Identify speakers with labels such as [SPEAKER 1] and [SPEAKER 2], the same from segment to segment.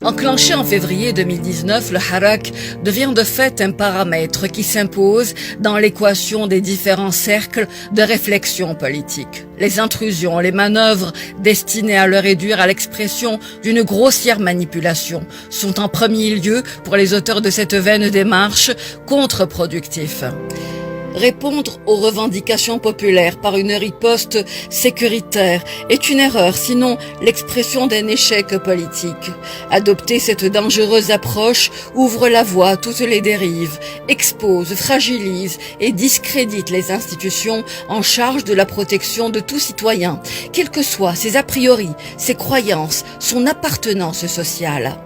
[SPEAKER 1] Enclenché en février 2019, le Hirak devient de fait un paramètre qui s'impose dans l'équation des différents cercles de réflexion politique. Les intrusions, les manœuvres destinées à le réduire à l'expression d'une grossière manipulation sont en premier lieu, pour les auteurs de cette vaine démarche, contre-productifs. Répondre aux revendications populaires par une riposte sécuritaire est une erreur, sinon l'expression d'un échec politique. Adopter cette dangereuse approche ouvre la voie à toutes les dérives, expose, fragilise et discrédite les institutions en charge de la protection de tout citoyen, quels que soient ses a priori, ses croyances, son appartenance sociale.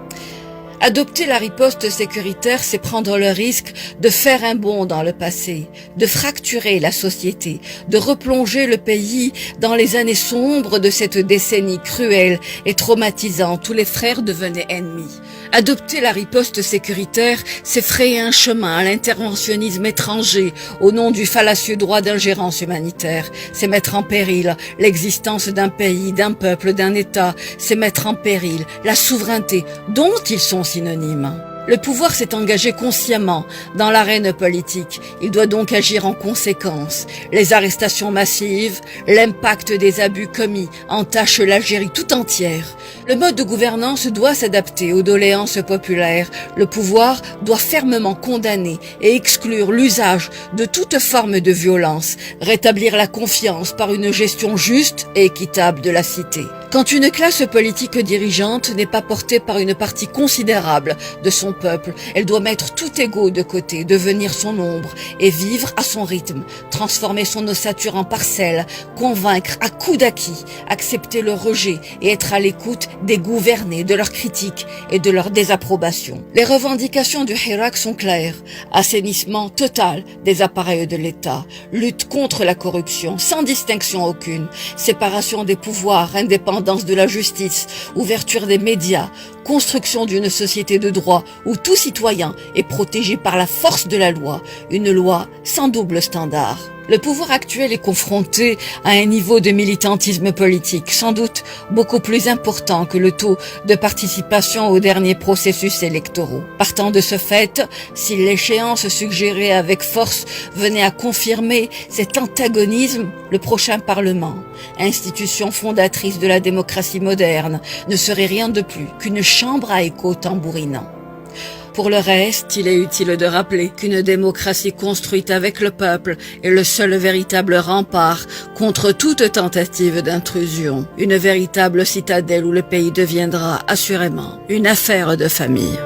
[SPEAKER 1] Adopter la riposte sécuritaire, c'est prendre le risque de faire un bond dans le passé, de fracturer la société, de replonger le pays dans les années sombres de cette décennie cruelle et traumatisante où les frères devenaient ennemis. Adopter la riposte sécuritaire, c'est frayer un chemin à l'interventionnisme étranger au nom du fallacieux droit d'ingérence humanitaire. C'est mettre en péril l'existence d'un pays, d'un peuple, d'un État. C'est mettre en péril la souveraineté dont ils sont synonymes. Le pouvoir s'est engagé consciemment dans l'arène politique. Il doit donc agir en conséquence. Les arrestations massives, l'impact des abus commis entachent l'Algérie tout entière. Le mode de gouvernance doit s'adapter aux doléances populaires. Le pouvoir doit fermement condamner et exclure l'usage de toute forme de violence, rétablir la confiance par une gestion juste et équitable de la cité. Quand une classe politique dirigeante n'est pas portée par une partie considérable de son peuple, elle doit mettre tout ego de côté, devenir son ombre et vivre à son rythme, transformer son ossature en parcelle, convaincre à coups d'acquis, accepter le rejet et être à l'écoute des gouvernés, de leurs critiques et de leur désapprobation. Les revendications du Hirak sont claires: assainissement total des appareils de l'État, lutte contre la corruption sans distinction aucune, séparation des pouvoirs, indépendance de la justice, ouverture des médias, construction d'une société de droit où tout citoyen est protégé par la force de la loi, une loi sans double standard. Le pouvoir actuel est confronté à un niveau de militantisme politique sans doute beaucoup plus important que le taux de participation aux derniers processus électoraux. Partant de ce fait, si l'échéance suggérée avec force venait à confirmer cet antagonisme, le prochain Parlement, institution fondatrice de la démocratie moderne, ne serait rien de plus qu'une chambre à écho tambourinant. Pour le reste, il est utile de rappeler qu'une démocratie construite avec le peuple est le seul véritable rempart contre toute tentative d'intrusion. Une véritable citadelle où le pays deviendra assurément une affaire de famille.